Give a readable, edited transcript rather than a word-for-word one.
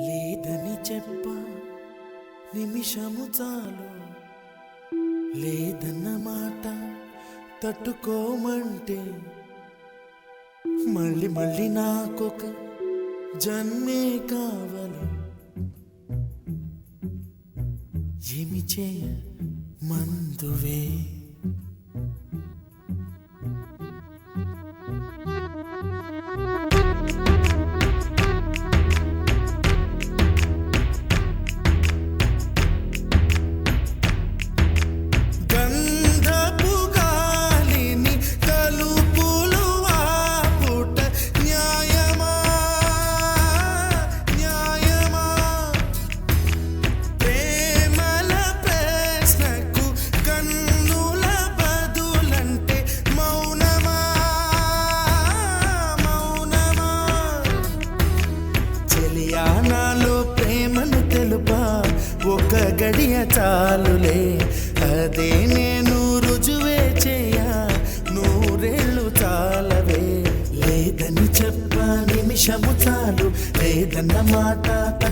లేదని చెప్ప నిమిషము చాలు, లేదన్న మాట తట్టుకోమంటే మళ్ళీ మళ్ళీ నాకొక జన్మే కావాలి. ఏమి చేయ మందువే నాలో ప్రేమను తెలుపా ఒక గడియ చాలులే, అదే నేను రుజువే చేయా నూరేళ్ళు చాలవే. లేదని చెప్ప నిమిషము చాలు, లేదన్న మాట తట్టు